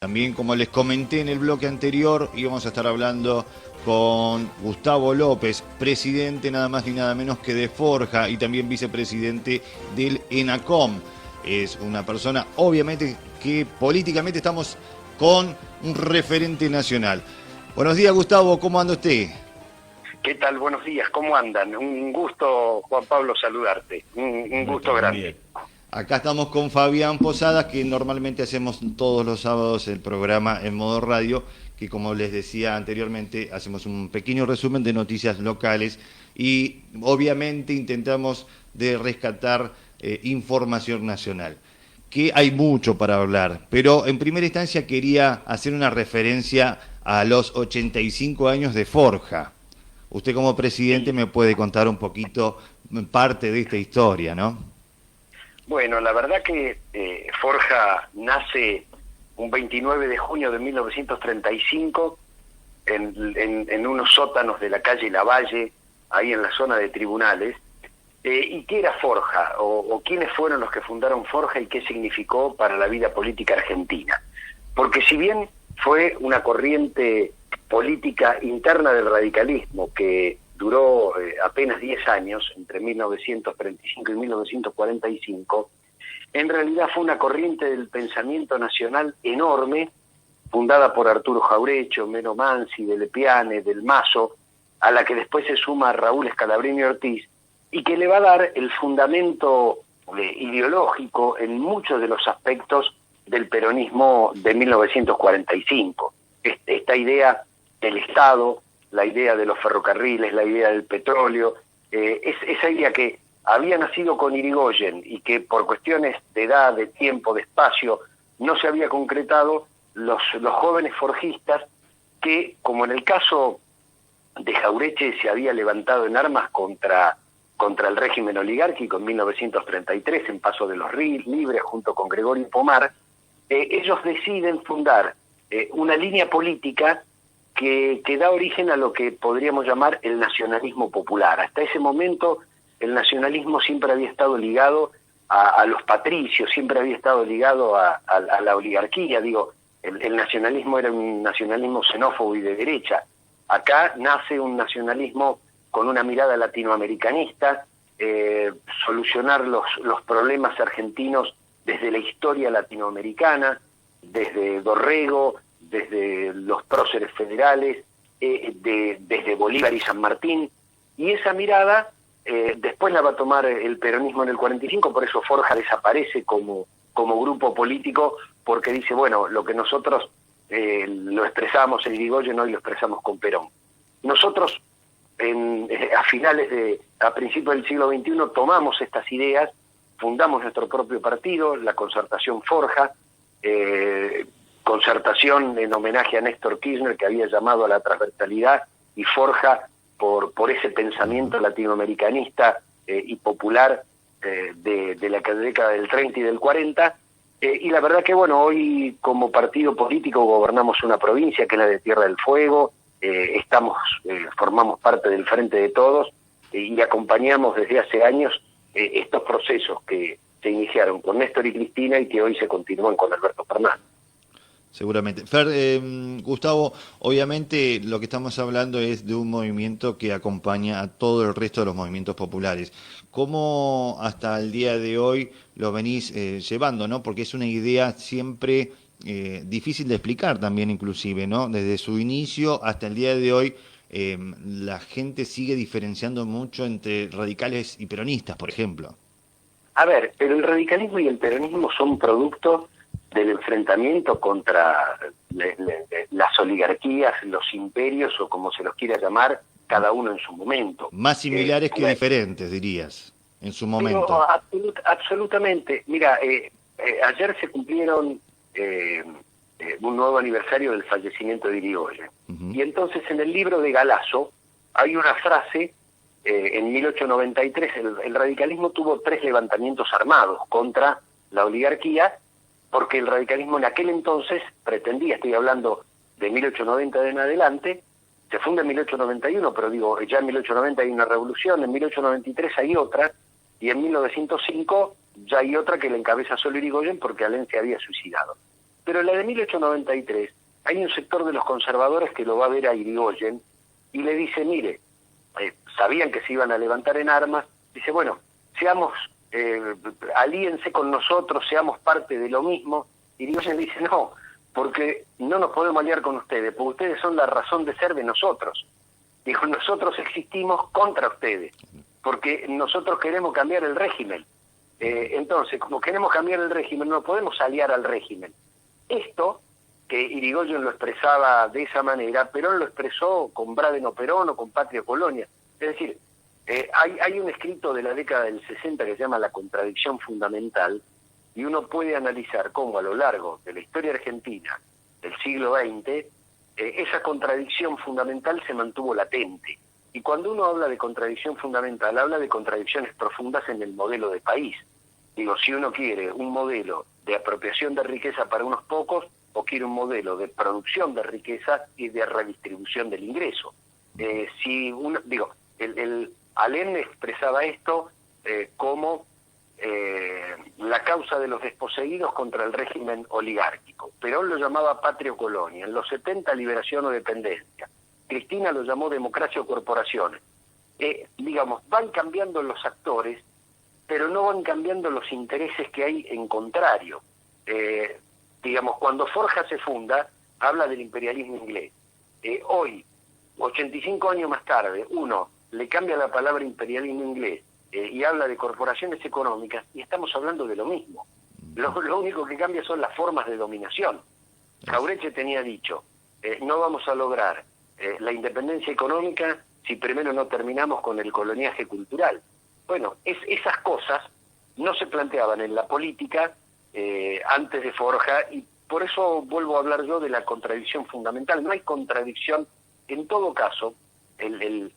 También, como les comenté en el bloque anterior, íbamos a estar hablando con Gustavo López, presidente nada más ni nada menos que de Forja y también vicepresidente del ENACOM. Es una persona, obviamente, que políticamente estamos con un referente nacional. Buenos días, Gustavo, ¿cómo anda usted? ¿Qué tal? Buenos días, ¿cómo andan? Un gusto, Juan Pablo, saludarte. Un gusto grande. Bien. Acá estamos con Fabián Posadas, que normalmente hacemos todos los sábados el programa en modo radio, que como les decía anteriormente, hacemos un pequeño resumen de noticias locales y obviamente intentamos de rescatar información nacional, que hay mucho para hablar, pero en primera instancia quería hacer una referencia a los 85 años de Forja. Usted como presidente me puede contar un poquito parte de esta historia, ¿no? Bueno, la verdad que Forja nace un 29 de junio de 1935 en unos sótanos de la calle Lavalle, ahí en la zona de Tribunales. ¿Y qué era Forja? ¿O quiénes fueron los que fundaron Forja y qué significó para la vida política argentina? Porque si bien fue una corriente política interna del radicalismo que duró apenas 10 años, entre 1935 y 1945, en realidad fue una corriente del pensamiento nacional enorme, fundada por Arturo Jaureche, Homero Mansi, de Lepiane, del Mazo, a la que después se suma Raúl Scalabrini Ortiz, y que le va a dar el fundamento ideológico en muchos de los aspectos del peronismo de 1945. Esta idea del Estado, la idea de los ferrocarriles, la idea del petróleo, esa idea que había nacido con Irigoyen y que por cuestiones de edad, de tiempo, de espacio, no se había concretado, los jóvenes forjistas que, como en el caso de Jaureche, se había levantado en armas contra el régimen oligárquico en 1933, en Paso de los Libres, junto con Gregorio Pomar, ellos deciden fundar una línea política que da origen a lo que podríamos llamar el nacionalismo popular. Hasta ese momento el nacionalismo siempre había estado ligado a los patricios, siempre había estado ligado a la oligarquía. Digo, el nacionalismo era un nacionalismo xenófobo y de derecha. Acá nace un nacionalismo con una mirada latinoamericanista, solucionar los problemas argentinos desde la historia latinoamericana, desde Dorrego, desde los próceres federales, desde Bolívar y San Martín, y esa mirada después la va a tomar el peronismo en el 45, por eso Forja desaparece como grupo político, porque dice, bueno, lo que nosotros lo expresamos en Irigoyen, hoy lo expresamos con Perón. Nosotros a principios del siglo XXI tomamos estas ideas, fundamos nuestro propio partido, la Concertación Forja, Concertación en homenaje a Néstor Kirchner, que había llamado a la transversalidad, y Forja por ese pensamiento latinoamericanista y popular de la década del 30 y del 40, y la verdad que bueno, hoy como partido político gobernamos una provincia que es la de Tierra del Fuego, formamos parte del Frente de Todos y acompañamos desde hace años estos procesos que se iniciaron con Néstor y Cristina y que hoy se continúan con Alberto Fernández. Seguramente. Gustavo, obviamente lo que estamos hablando es de un movimiento que acompaña a todo el resto de los movimientos populares. ¿Cómo hasta el día de hoy lo venís llevando, no? Porque es una idea siempre difícil de explicar también, inclusive, ¿no? Desde su inicio hasta el día de hoy, la gente sigue diferenciando mucho entre radicales y peronistas, por ejemplo. A ver, pero el radicalismo y el peronismo son productos del enfrentamiento contra las oligarquías, los imperios o como se los quiera llamar, cada uno en su momento. Más similares que diferentes, dirías, en su momento. Pero, absolutamente. Mira, ayer se cumplieron un nuevo aniversario del fallecimiento de Irigoyen. Y entonces en el libro de Galasso hay una frase, en 1893 el radicalismo tuvo 3 levantamientos armados contra la oligarquía, porque el radicalismo en aquel entonces pretendía, estoy hablando de 1890 en adelante, se funda en 1891, pero digo, ya en 1890 hay una revolución, en 1893 hay otra, y en 1905 ya hay otra que la encabeza solo Irigoyen porque Alén se había suicidado. Pero la de 1893, hay un sector de los conservadores que lo va a ver a Irigoyen y le dice, mire, sabían que se iban a levantar en armas, dice, bueno, seamos, alíense con nosotros, seamos parte de lo mismo. Irigoyen dice, no, porque no nos podemos aliar con ustedes, porque ustedes son la razón de ser de nosotros. Dijo, nosotros existimos contra ustedes, porque nosotros queremos cambiar el régimen. Entonces, como queremos cambiar el régimen, no podemos aliar al régimen. Esto, que Irigoyen lo expresaba de esa manera, Perón lo expresó con Bradeno Perón o con Patria Colonia. Es decir, hay un escrito de la década del 60 que se llama La contradicción fundamental, y uno puede analizar cómo a lo largo de la historia argentina del siglo XX, esa contradicción fundamental se mantuvo latente. Y cuando uno habla de contradicción fundamental, habla de contradicciones profundas en el modelo de país. Digo, si uno quiere un modelo de apropiación de riqueza para unos pocos, o quiere un modelo de producción de riqueza y de redistribución del ingreso. Alem expresaba esto como la causa de los desposeídos contra el régimen oligárquico. Perón lo llamaba patria o colonia, en los 70 liberación o dependencia. Cristina lo llamó democracia o corporaciones. Van cambiando los actores, pero no van cambiando los intereses que hay en contrario. Cuando Forja se funda, habla del imperialismo inglés. Hoy, 85 años más tarde, uno le cambia la palabra imperialismo inglés y habla de corporaciones económicas, y estamos hablando de lo mismo. Lo único que cambia son las formas de dominación. Jauretche tenía dicho, no vamos a lograr la independencia económica si primero no terminamos con el coloniaje cultural. Bueno, esas cosas no se planteaban en la política antes de Forja, y por eso vuelvo a hablar yo de la contradicción fundamental. No hay contradicción. En todo caso, el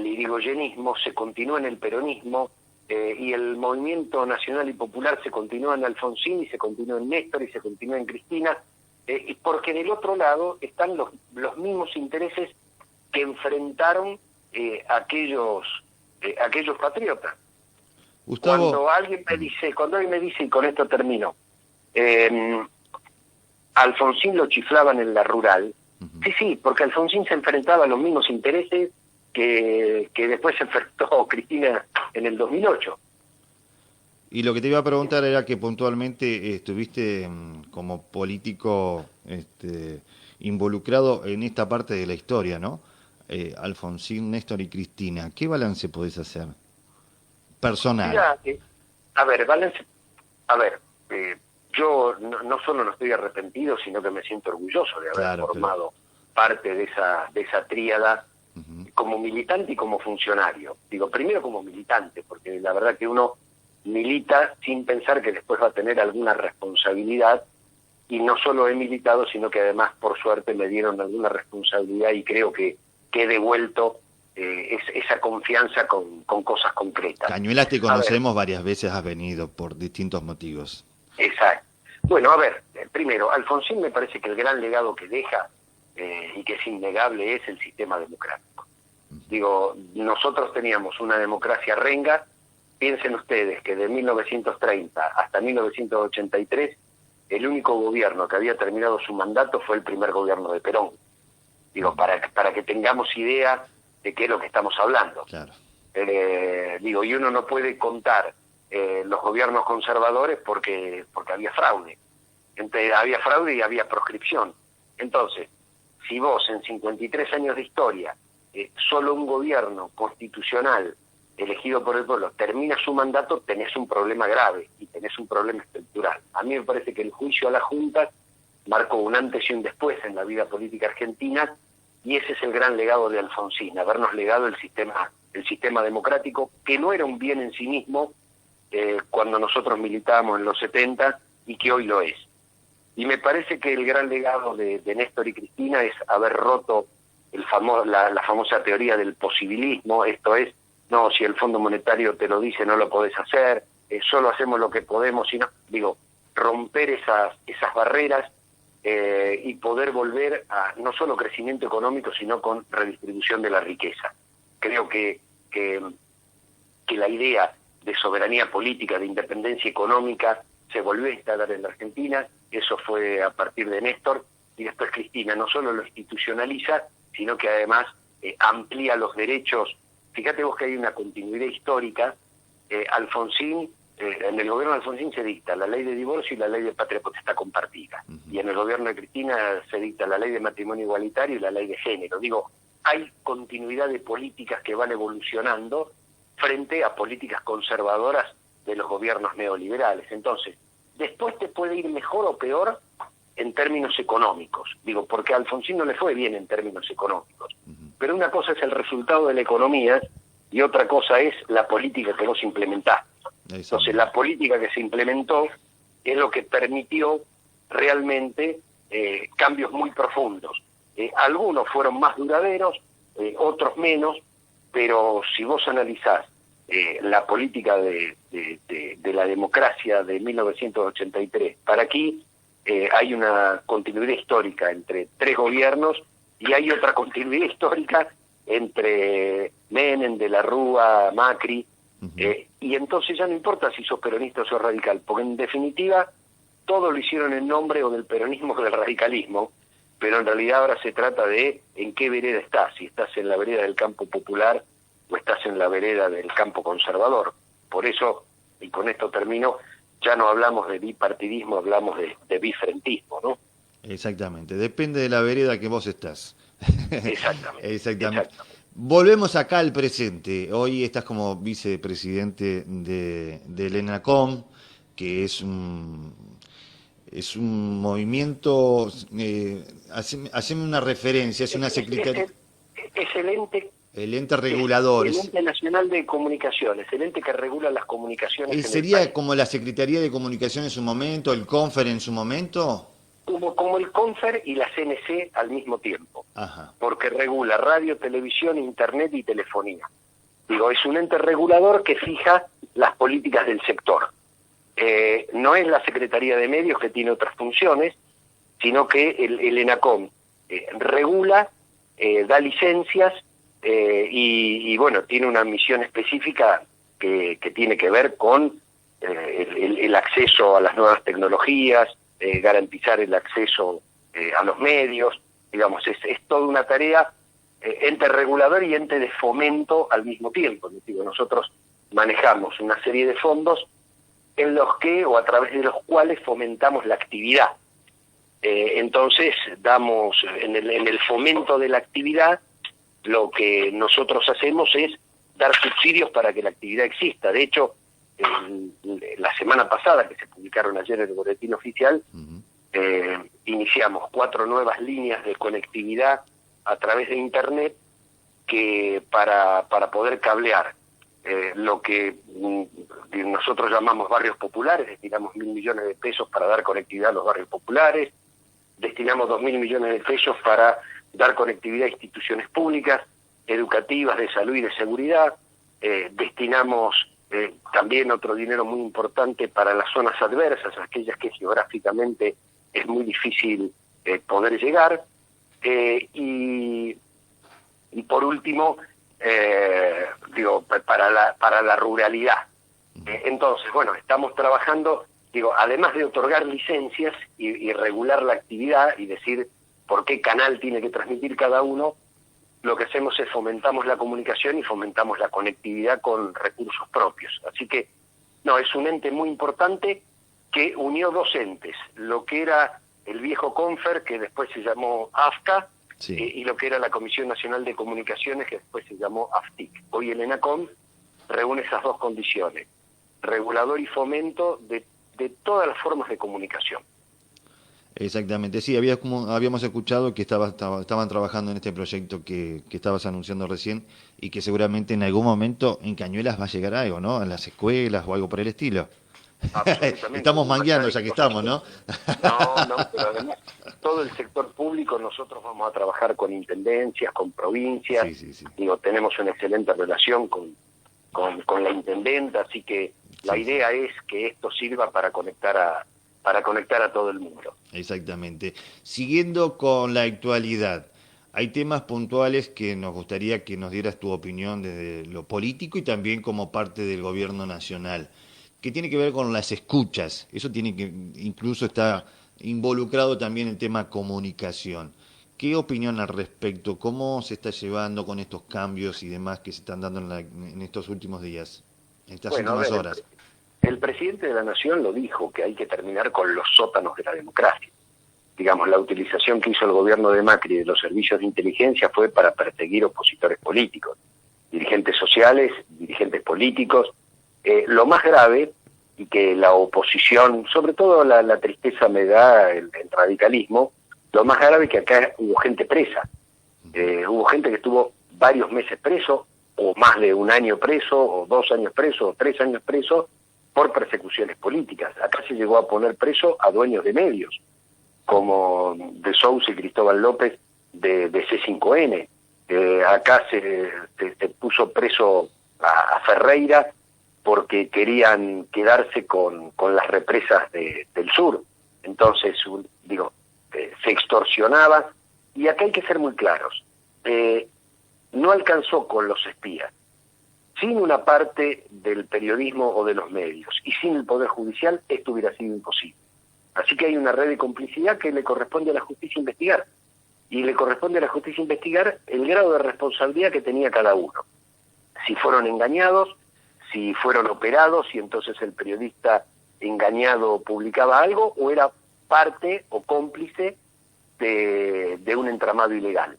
irigoyenismo se continúa en el peronismo, y el movimiento nacional y popular se continúa en Alfonsín, y se continúa en Néstor, y se continúa en Cristina, porque en el otro lado están los mismos intereses que enfrentaron aquellos patriotas. Gustavo, Cuando alguien me dice, y con esto termino, Alfonsín lo chiflaban en la rural, sí, porque Alfonsín se enfrentaba a los mismos intereses que después se enfrentó Cristina en el 2008. y lo que te iba a preguntar era que puntualmente estuviste como político involucrado en esta parte de la historia, ¿no? Alfonsín, Néstor y Cristina. ¿Qué balance podés hacer? Personal. Mira, yo no solo no estoy arrepentido, sino que me siento orgulloso de haber formado parte de esa tríada como militante y como funcionario. Digo, primero como militante, porque la verdad que uno milita sin pensar que después va a tener alguna responsabilidad, y no solo he militado, sino que además, por suerte, me dieron alguna responsabilidad, y creo que he devuelto esa confianza con cosas concretas. Cañuelas te conocemos, varias veces has venido por distintos motivos. Exacto. Bueno, primero, Alfonsín me parece que el gran legado que deja, y que es innegable, es el sistema democrático. Digo, nosotros teníamos una democracia renga. Piensen ustedes que de 1930 hasta 1983, el único gobierno que había terminado su mandato fue el primer gobierno de Perón. Digo, para que tengamos idea de qué es lo que estamos hablando. Claro. Y uno no puede contar los gobiernos conservadores porque había fraude. Había fraude y había proscripción. Entonces, si vos en 53 años de historia, solo un gobierno constitucional elegido por el pueblo termina su mandato, tenés un problema grave y tenés un problema estructural. A mí me parece que el juicio a la Junta marcó un antes y un después en la vida política argentina, y ese es el gran legado de Alfonsín, habernos legado el sistema democrático, que no era un bien en sí mismo cuando nosotros militábamos en los 70, y que hoy lo es. Y me parece que el gran legado de Néstor y Cristina es haber roto la famosa teoría del posibilismo. Esto es, no, si el Fondo Monetario te lo dice no lo podés hacer, solo hacemos lo que podemos, sino, romper esas barreras, y poder volver a no solo crecimiento económico, sino con redistribución de la riqueza. Creo que la idea de soberanía política, de independencia económica, se volvió a instalar en la Argentina, eso fue a partir de Néstor, y después Cristina no solo lo institucionaliza, sino que además amplía los derechos. Fíjate vos que hay una continuidad histórica. Alfonsín, en el gobierno de Alfonsín se dicta la ley de divorcio y la ley de patria potestad compartida, y en el gobierno de Cristina se dicta la ley de matrimonio igualitario y la ley de género. Digo, hay continuidad de políticas que van evolucionando frente a políticas conservadoras de los gobiernos neoliberales. Entonces, después te puede ir mejor o peor en términos económicos, digo, porque a Alfonsín no le fue bien en términos económicos, pero una cosa es el resultado de la economía y otra cosa es la política que vos implementaste. Entonces, la política que se implementó es lo que permitió realmente cambios muy profundos. Algunos fueron más duraderos, otros menos, pero si vos analizás la política de la democracia de 1983 para aquí, hay una continuidad histórica entre 3 gobiernos y hay otra continuidad histórica entre Menem, De la Rúa, Macri, y entonces ya no importa si sos peronista o sos radical, porque en definitiva todo lo hicieron en nombre o del peronismo o del radicalismo, pero en realidad ahora se trata de en qué vereda estás, si estás en la vereda del campo popular o estás en la vereda del campo conservador. Por eso, y con esto termino, ya no hablamos de bipartidismo, hablamos de bifrentismo, ¿no? Exactamente, depende de la vereda que vos estás. Exactamente. Exactamente. Volvemos acá al presente. Hoy estás como vicepresidente del ENACOM, que es un movimiento, haceme una referencia, es una secretaría. Es el ente regulador. El ente nacional de comunicaciones, el ente que regula las comunicaciones. ¿Sería como la Secretaría de Comunicación en su momento, el CONFER en su momento? Como el CONFER y la CNC al mismo tiempo. Ajá. Porque regula radio, televisión, internet y telefonía. Digo, es un ente regulador que fija las políticas del sector. No es la Secretaría de Medios, que tiene otras funciones, sino que el ENACOM regula, da licencias y bueno, tiene una misión específica que tiene que ver con el acceso a las nuevas tecnologías, garantizar el acceso a los medios. Digamos, es toda una tarea, ente regulador y ente de fomento al mismo tiempo. Digo, nosotros manejamos una serie de fondos en los que, o a través de los cuales, fomentamos la actividad. Entonces, damos, en el fomento de la actividad, lo que nosotros hacemos es dar subsidios para que la actividad exista. De hecho, la semana pasada, que se publicaron ayer en el boletín oficial, iniciamos 4 nuevas líneas de conectividad a través de Internet que para poder cablear lo que nosotros llamamos barrios populares. Destinamos 1.000 millones de pesos para dar conectividad a los barrios populares, destinamos 2.000 millones de pesos para dar conectividad a instituciones públicas, educativas, de salud y de seguridad, destinamos también otro dinero muy importante para las zonas adversas, aquellas que geográficamente es muy difícil poder llegar, y por último, digo, para la ruralidad. Entonces, bueno, estamos trabajando, digo, además de otorgar licencias y regular la actividad y decir por qué canal tiene que transmitir cada uno, lo que hacemos es fomentamos la comunicación y fomentamos la conectividad con recursos propios. Así que, no, es un ente muy importante que unió 2 entes, lo que era el viejo CONFER, que después se llamó AFCA, sí, y lo que era la Comisión Nacional de Comunicaciones, que después se llamó AFTIC. Hoy el ENACOM reúne esas 2 condiciones, regulador y fomento de todas las formas de comunicación. Exactamente, sí, habíamos escuchado que estaban trabajando en este proyecto que estabas anunciando recién y que seguramente en algún momento en Cañuelas va a llegar algo, ¿no? En las escuelas o algo por el estilo. Estamos mangueando ya que estamos, ¿no? No, pero además todo el sector público nosotros vamos a trabajar con intendencias, con provincias. Sí. Digo, tenemos una excelente relación con la intendenta, así que la idea es que esto sirva para conectar a todo el mundo. Exactamente. Siguiendo con la actualidad, hay temas puntuales que nos gustaría que nos dieras tu opinión desde lo político y también como parte del gobierno nacional. que tiene que ver con las escuchas. Eso tiene que, incluso está involucrado también el tema comunicación. ¿Qué opinión al respecto? ¿Cómo se está llevando con estos cambios y demás que se están dando en estos últimos días, en estas últimas horas? El presidente de la Nación lo dijo, que hay que terminar con los sótanos de la democracia. Digamos, la utilización que hizo el gobierno de Macri de los servicios de inteligencia fue para perseguir opositores políticos, dirigentes sociales, dirigentes políticos. Lo más grave, y que la oposición, sobre todo la tristeza me da el radicalismo, lo más grave es que acá hubo gente presa. Hubo gente que estuvo varios meses preso, o más de un año preso, o 2 años preso, o 3 años preso, por persecuciones políticas. Acá se llegó a poner preso a dueños de medios, como de Sousa y Cristóbal López de C5N. Acá se puso preso a Ferreira porque querían quedarse con las represas del sur. Entonces, se extorsionaba, y acá hay que ser muy claros. No alcanzó con los espías. Sin una parte del periodismo o de los medios y sin el Poder Judicial, esto hubiera sido imposible. Así que hay una red de complicidad que le corresponde a la justicia investigar. Y le corresponde a la justicia investigar el grado de responsabilidad que tenía cada uno. Si fueron engañados, si fueron operados, si entonces el periodista engañado publicaba algo, o era parte o cómplice de un entramado ilegal.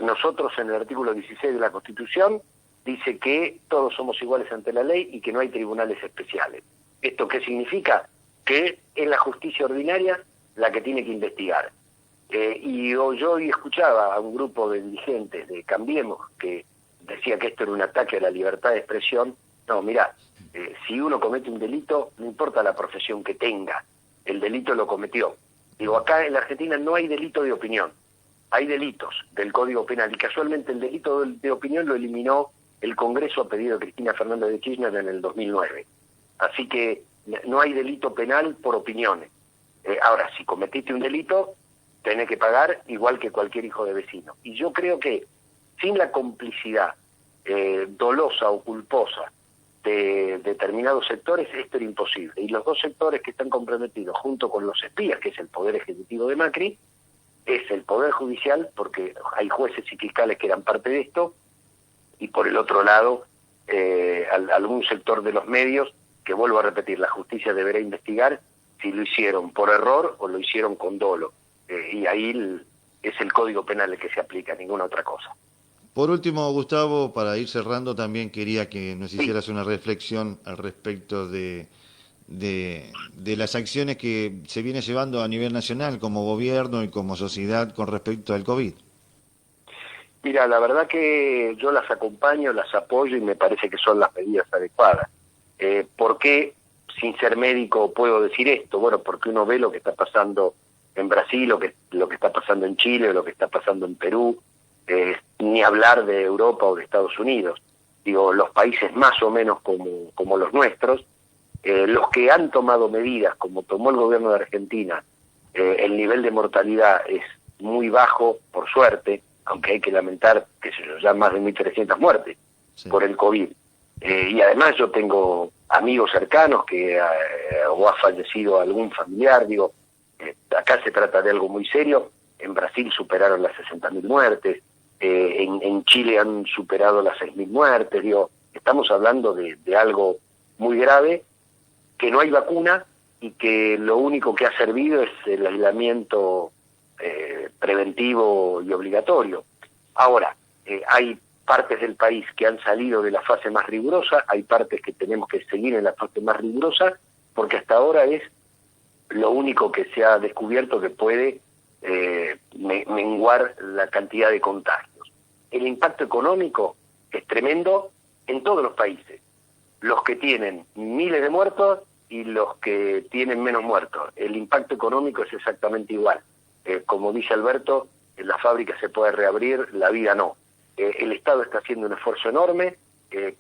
Nosotros, en el artículo 16 de la Constitución, dice que todos somos iguales ante la ley y que no hay tribunales especiales. ¿Esto qué significa? Que es la justicia ordinaria la que tiene que investigar. Yo hoy escuchaba a un grupo de dirigentes de Cambiemos que decía que esto era un ataque a la libertad de expresión. No, mirá, si uno comete un delito, no importa la profesión que tenga, el delito lo cometió. Acá en la Argentina no hay delito de opinión, hay delitos del Código Penal, y casualmente el delito de opinión lo eliminó el Congreso a pedido de Cristina Fernández de Kirchner en el 2009. Así que no hay delito penal por opiniones. Ahora, si cometiste un delito, tenés que pagar igual que cualquier hijo de vecino. Y yo creo que sin la complicidad dolosa o culposa de determinados sectores, esto era imposible. Y los dos sectores que están comprometidos, junto con los espías, que es el Poder Ejecutivo de Macri, es el Poder Judicial, porque hay jueces y fiscales que eran parte de esto, y por el otro lado, algún sector de los medios, que vuelvo a repetir, la justicia deberá investigar si lo hicieron por error o lo hicieron con dolo. Y ahí es el Código Penal el que se aplica, ninguna otra cosa. Por último, Gustavo, para ir cerrando, también quería que nos hicieras una reflexión al respecto de las acciones que se viene llevando a nivel nacional como gobierno y como sociedad con respecto al COVID. Mira, la verdad que yo las acompaño, las apoyo y me parece que son las medidas adecuadas. ¿Por qué, sin ser médico, puedo decir esto? Bueno, porque uno ve lo que está pasando en Brasil, lo que está pasando en Chile, lo que está pasando en Perú, ni hablar de Europa o de Estados Unidos. Los países más o menos como los nuestros, los que han tomado medidas, como tomó el gobierno de Argentina, el nivel de mortalidad es muy bajo, por suerte, aunque hay que lamentar que ya más de 1.300 muertes por el COVID. Y además yo tengo amigos cercanos que o ha fallecido algún familiar. Acá se trata de algo muy serio. En Brasil superaron las 60.000 muertes, en Chile han superado las 6.000 muertes. Estamos hablando de algo muy grave, que no hay vacuna y que lo único que ha servido es el aislamiento preventivo y obligatorio. Ahora, hay partes del país que han salido de la fase más rigurosa, hay partes que tenemos que seguir en la fase más rigurosa, porque hasta ahora es lo único que se ha descubierto que puede menguar la cantidad de contagios. El impacto económico es tremendo en todos los países, los que tienen miles de muertos y los que tienen menos muertos. El impacto económico es exactamente igual. Como dice Alberto, la fábrica se puede reabrir, la vida no. El Estado está haciendo un esfuerzo enorme,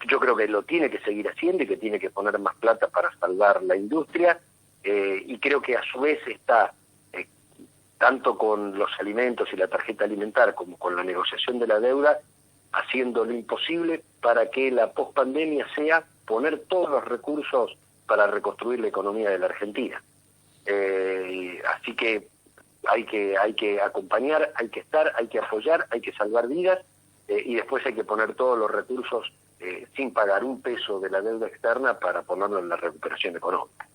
yo creo que lo tiene que seguir haciendo y que tiene que poner más plata para salvar la industria, y creo que a su vez está, tanto con los alimentos y la tarjeta alimentar como con la negociación de la deuda, haciendo lo imposible para que la pospandemia sea poner todos los recursos para reconstruir la economía de la Argentina. Así que hay que acompañar, hay que estar, hay que apoyar, hay que salvar vidas, y después hay que poner todos los recursos sin pagar un peso de la deuda externa para ponerlo en la recuperación económica.